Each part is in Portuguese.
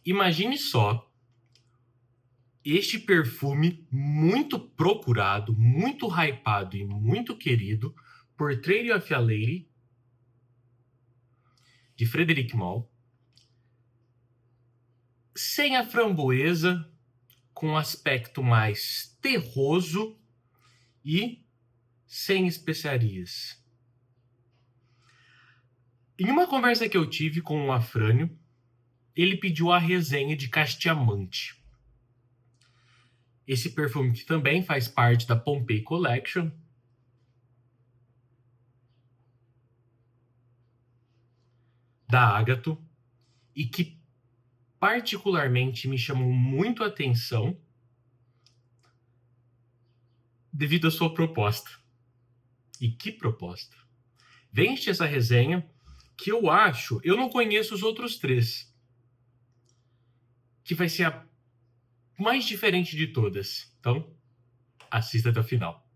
Imagine só este perfume muito procurado, muito hypado e muito querido por Trade of a Lady, de Frederic Malle, sem a framboesa, com um aspecto mais terroso e sem especiarias. Em uma conversa que eu tive com o Afrânio, ele pediu a resenha de Castiamante. Esse perfume que também faz parte da Pompeii Collection. Da Ágato. E que particularmente me chamou muito a atenção devido à sua proposta. E que proposta! Vende essa resenha que eu não conheço os outros três, que vai ser a mais diferente de todas. Então, assista até o final.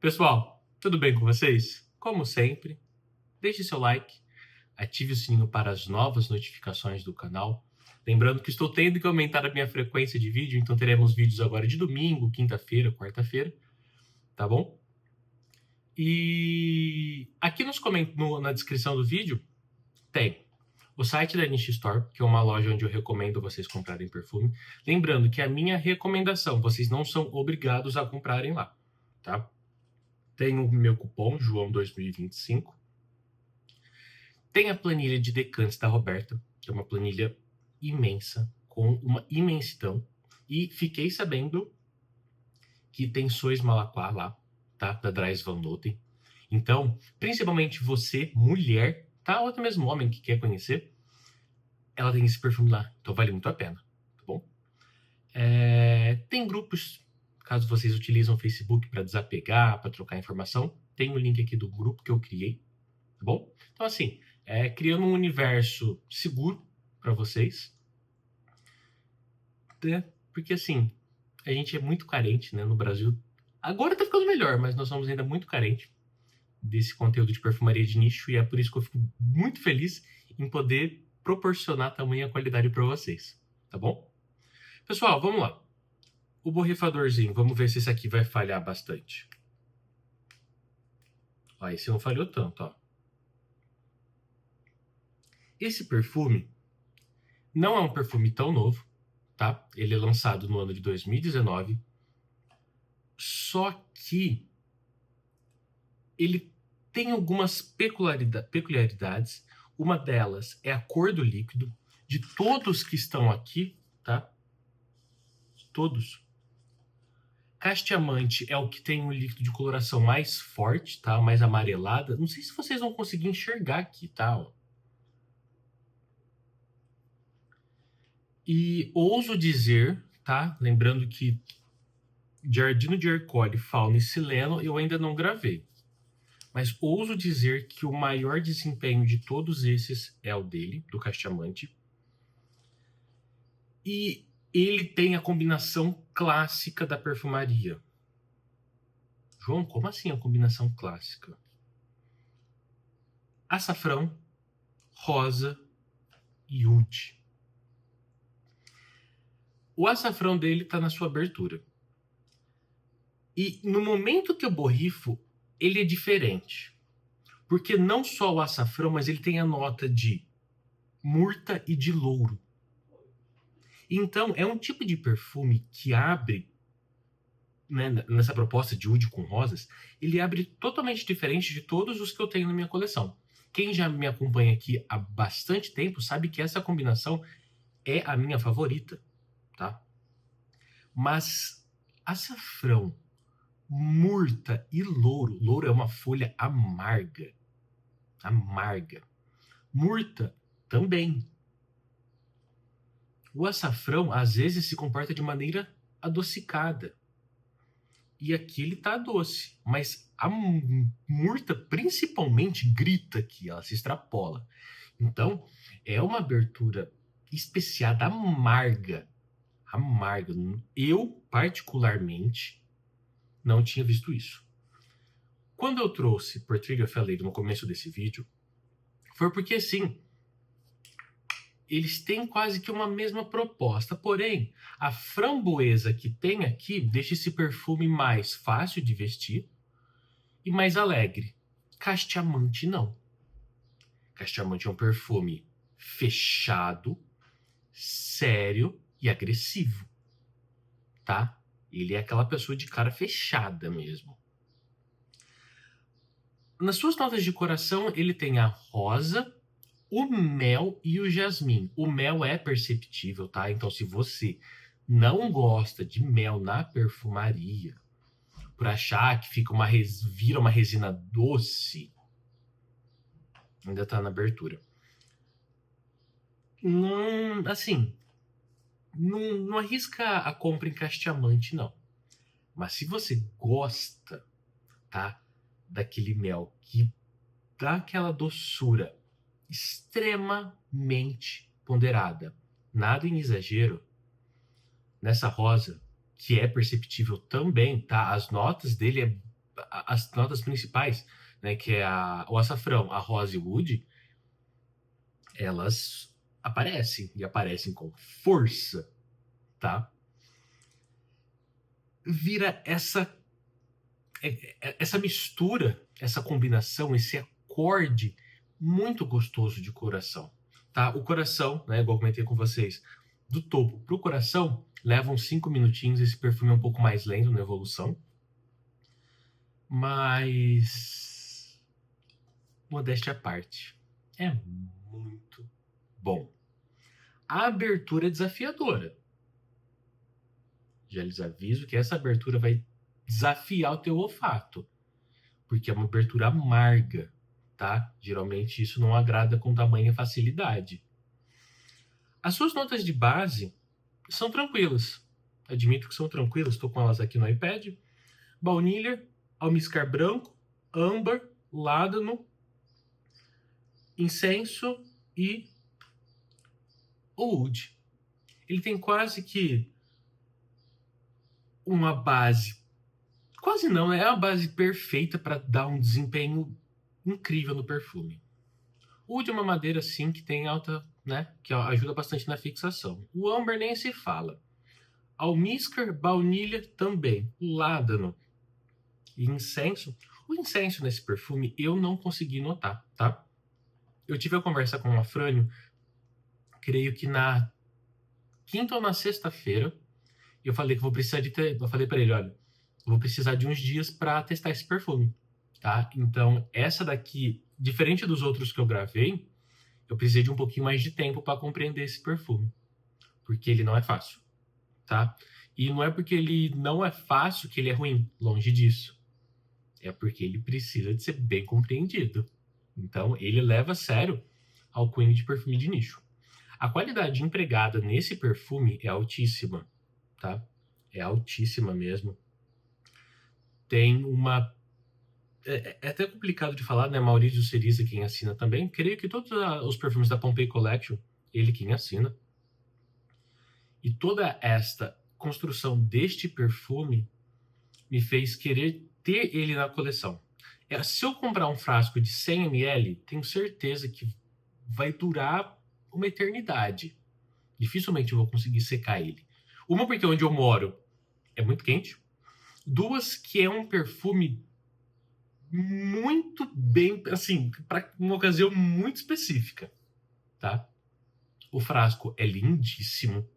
Pessoal, tudo bem com vocês? Como sempre, deixe seu like, ative o sininho para as novas notificações do canal. Lembrando que estou tendo que aumentar a minha frequência de vídeo, então teremos vídeos agora de domingo, quinta-feira, quarta-feira, tá bom? E aqui na descrição do vídeo tem o site da Niche Store, que é uma loja onde eu recomendo vocês comprarem perfume. Lembrando que a minha recomendação, vocês não são obrigados a comprarem lá, tá? Tem o meu cupom, João2025. Tem a planilha de decantes da Roberta, que é uma planilha imensa, com uma imensidão. E fiquei sabendo que tem Sois Malaquá lá, tá? Da Dries Van Noten. Então, principalmente você, mulher, tá? Ou até mesmo homem que quer conhecer, ela tem esse perfume lá. Então vale muito a pena, tá bom? Tem grupos. Caso vocês utilizam o Facebook para desapegar, para trocar informação, tem o link aqui do grupo que eu criei, tá bom? Então, assim, criando um universo seguro para vocês, né? Porque, assim, a gente é muito carente, né, no Brasil. Agora tá ficando melhor, mas nós somos ainda muito carentes desse conteúdo de perfumaria de nicho, e é por isso que eu fico muito feliz em poder proporcionar tamanha qualidade para vocês, tá bom? Pessoal, vamos lá. O borrifadorzinho, vamos ver se esse aqui vai falhar bastante. Ó, esse não falhou tanto, ó. Esse perfume não é um perfume tão novo, tá? Ele é lançado no ano de 2019. Só que ele tem algumas peculiaridades. Uma delas é a cor do líquido. De todos que estão aqui, tá? Todos. Castiamante é o que tem um líquido de coloração mais forte, tá? Mais amarelada. Não sei se vocês vão conseguir enxergar aqui, tá? E ouso dizer, tá? Lembrando que Giardino de Ercole, Fauna e Sileno eu ainda não gravei. Mas ouso dizer que o maior desempenho de todos esses é o dele, do Castiamante. E ele tem a combinação clássica da perfumaria. João, como assim a combinação clássica? Açafrão, rosa e oud. O açafrão dele está na sua abertura. E no momento que eu borrifo, ele é diferente. Porque não só o açafrão, mas ele tem a nota de murta e de louro. Então, é um tipo de perfume que abre, né, nessa proposta de oud com rosas, ele abre totalmente diferente de todos os que eu tenho na minha coleção. Quem já me acompanha aqui há bastante tempo sabe que essa combinação é a minha favorita, tá? Mas açafrão, murta e louro. Louro é uma folha amarga. Amarga. Murta também. O açafrão, às vezes, se comporta de maneira adocicada. E aqui ele tá doce. Mas a murta, principalmente, grita aqui. Ela se extrapola. Então, é uma abertura especiada, amarga. Amarga. Eu, particularmente, não tinha visto isso. Quando eu trouxe Portrait of a Lady no começo desse vídeo, foi porque, assim, eles têm quase que uma mesma proposta. Porém, a framboesa que tem aqui deixa esse perfume mais fácil de vestir e mais alegre. Castiamante não. Castiamante é um perfume fechado, sério e agressivo, tá? Ele é aquela pessoa de cara fechada mesmo. Nas suas notas de coração, ele tem a rosa, o mel e o jasmim. O mel é perceptível, tá? Então, se você não gosta de mel na perfumaria, por achar que fica vira uma resina doce, ainda tá na abertura. Não, assim, não arrisca a compra em castiamante, não. Mas se você gosta, tá, daquele mel que dá aquela doçura extremamente ponderada, nada em exagero, nessa rosa, que é perceptível também, tá? As notas dele, as notas principais, né, que é o açafrão, a rosa e o wood, elas aparecem, e aparecem com força, tá? Vira essa mistura, essa combinação, esse acorde muito gostoso de coração, tá? O coração, né, igual eu comentei com vocês, do topo pro coração, leva uns 5 minutinhos, esse perfume é um pouco mais lento na evolução, mas modéstia à parte, é muito bom. A abertura é desafiadora. Já lhes aviso que essa abertura vai desafiar o teu olfato, porque é uma abertura amarga, tá? Geralmente isso não agrada com tamanha facilidade. As suas notas de base são tranquilas. Admito que são tranquilas, estou com elas aqui no iPad. Baunilha, almíscar branco, âmbar, ládano, incenso e oud. Ele tem quase que uma base, quase não, é a base perfeita para dar um desempenho incrível no perfume. Oud é uma madeira assim que tem alta, né, que ajuda bastante na fixação. O âmbar nem se fala. Almíscar, baunilha também, ládano e incenso. O incenso nesse perfume eu não consegui notar, tá? Eu tive a conversa com o Afrânio, creio que na quinta ou na sexta-feira, eu falei que vou precisar eu falei para ele, olha, eu vou precisar de uns dias para testar esse perfume, tá? Então, essa daqui, diferente dos outros que eu gravei, eu precisei de um pouquinho mais de tempo para compreender esse perfume, porque ele não é fácil, tá? E não é porque ele não é fácil que ele é ruim, longe disso. É porque ele precisa de ser bem compreendido. Então, ele leva a sério a alcunha de perfume de nicho. A qualidade empregada nesse perfume é altíssima, tá? É altíssima mesmo. Tem uma... É até complicado de falar, né? Maurício Ceriza quem assina também. Creio que todos os perfumes da Pompeii Collection, ele quem assina. E toda esta construção deste perfume me fez querer ter ele na coleção. Se eu comprar um frasco de 100 ml, tenho certeza que vai durar uma eternidade. Dificilmente eu vou conseguir secar ele. Uma, porque onde eu moro é muito quente. Duas, que é um perfume muito bem, assim, para uma ocasião muito específica, tá? O frasco é lindíssimo.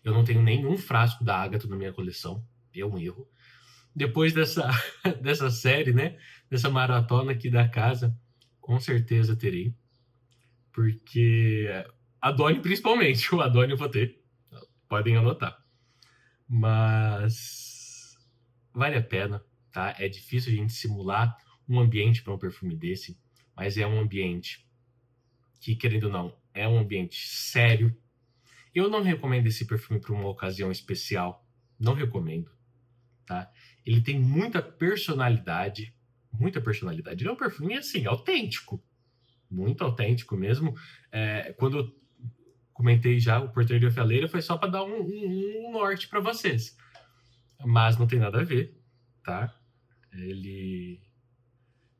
Eu não tenho nenhum frasco da Agatha na minha coleção. É um erro. Depois dessa série, né? Dessa maratona aqui da casa, com certeza terei. Porque a Donnie, principalmente, o Adone eu vou ter. Podem anotar. Mas vale a pena, tá? É difícil a gente simular um ambiente para um perfume desse, mas é um ambiente que, querendo ou não, é um ambiente sério. Eu não recomendo esse perfume para uma ocasião especial. Não recomendo, tá? Ele tem muita personalidade. Muita personalidade. Ele é um perfume, assim, autêntico. muito autêntico mesmo. Quando eu comentei já o Portrait de Fialeira, foi só para dar um norte para vocês. Mas não tem nada a ver, tá? Ele,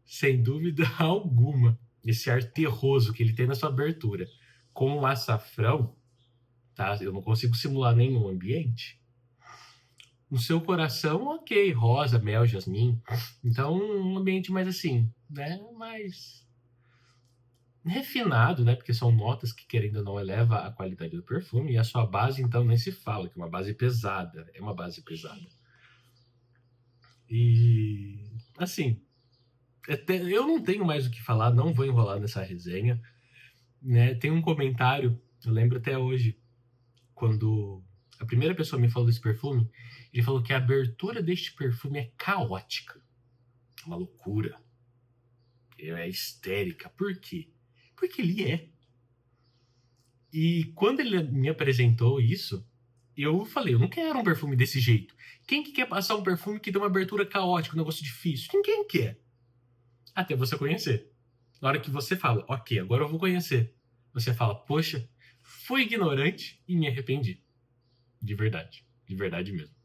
sem dúvida alguma, esse ar terroso que ele tem na sua abertura, com o açafrão, tá? Eu não consigo simular nenhum ambiente. No seu coração, ok, rosa, mel, jasmim. Então, um ambiente mais assim, né? Mais refinado, né? Porque são notas que, querendo ou não, eleva a qualidade do perfume. E a sua base, então, nem se fala, que é uma base pesada. É uma base pesada. E, assim, eu não tenho mais o que falar, não vou enrolar nessa resenha. Né? Tem um comentário, eu lembro até hoje, quando a primeira pessoa me falou desse perfume, ele falou que a abertura deste perfume é caótica. Uma loucura. É histérica. Por quê? Porque ele é. E quando ele me apresentou isso, eu falei, eu não quero um perfume desse jeito. Quem que quer passar um perfume que tem uma abertura caótica, um negócio difícil? Quem quer? Até você conhecer. Na hora que você fala, ok, agora eu vou conhecer. Você fala, poxa, fui ignorante e me arrependi. De verdade mesmo.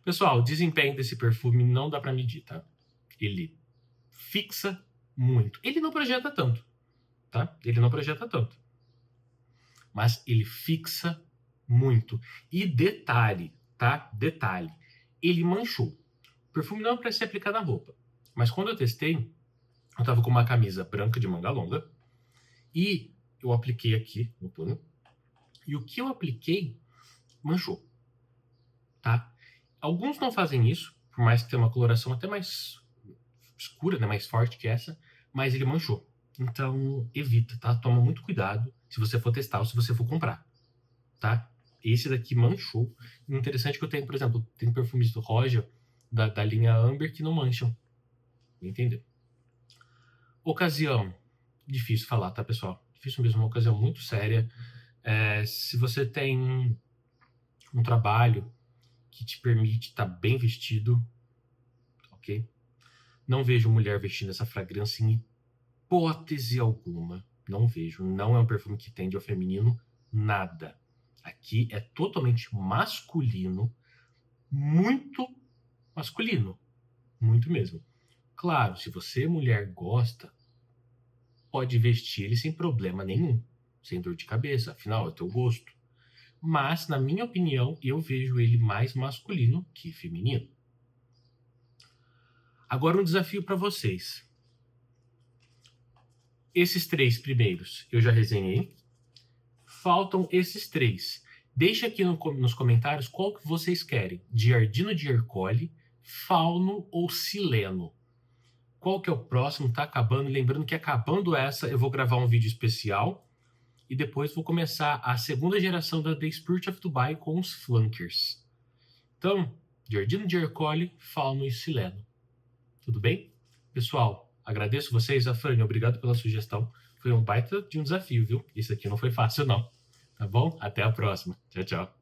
Pessoal, o desempenho desse perfume não dá pra medir, tá? Ele fixa muito. Ele não projeta tanto, tá? Ele não projeta tanto. Mas ele fixa muito. E detalhe, tá? Detalhe. Ele manchou. O perfume não é pra se aplicar na roupa. Mas quando eu testei, eu tava com uma camisa branca de manga longa e eu apliquei aqui no punho. E o que eu apliquei manchou, tá? Alguns não fazem isso, por mais que tenha uma coloração até mais escura, né, mais forte que essa, mas ele manchou. Então, evita, tá? Toma muito cuidado se você for testar ou se você for comprar, tá? Esse daqui manchou. E o interessante é que eu tenho, por exemplo, tem perfumes do Roja, da linha Amber, que não mancham. Entendeu? Ocasião. Difícil falar, tá, pessoal? Difícil mesmo, uma ocasião muito séria. Se você tem um trabalho que te permite estar bem vestido, ok? Não vejo mulher vestindo essa fragrância em hipótese alguma. Não vejo. Não é um perfume que tende ao feminino, nada. Aqui é totalmente masculino, muito masculino, muito mesmo. Claro, se você, mulher, gosta, pode vestir ele sem problema nenhum, sem dor de cabeça, afinal é o teu gosto. Mas, na minha opinião, eu vejo ele mais masculino que feminino. Agora um desafio para vocês. Esses 3 primeiros eu já resenhei. Faltam esses 3. Deixa aqui nos comentários qual que vocês querem. Giardino di Ercole, Fauno ou Sileno. Qual que é o próximo? Tá acabando. Lembrando que acabando essa, eu vou gravar um vídeo especial. E depois vou começar a segunda geração da The Spirit of Dubai com os flankers. Então, Giardino di Ercole, Fauno e Sileno. Tudo bem? Pessoal, agradeço vocês. Afrânio, obrigado pela sugestão. Foi um baita de um desafio, viu? Isso aqui não foi fácil, não. Tá bom? Até a próxima. Tchau, tchau.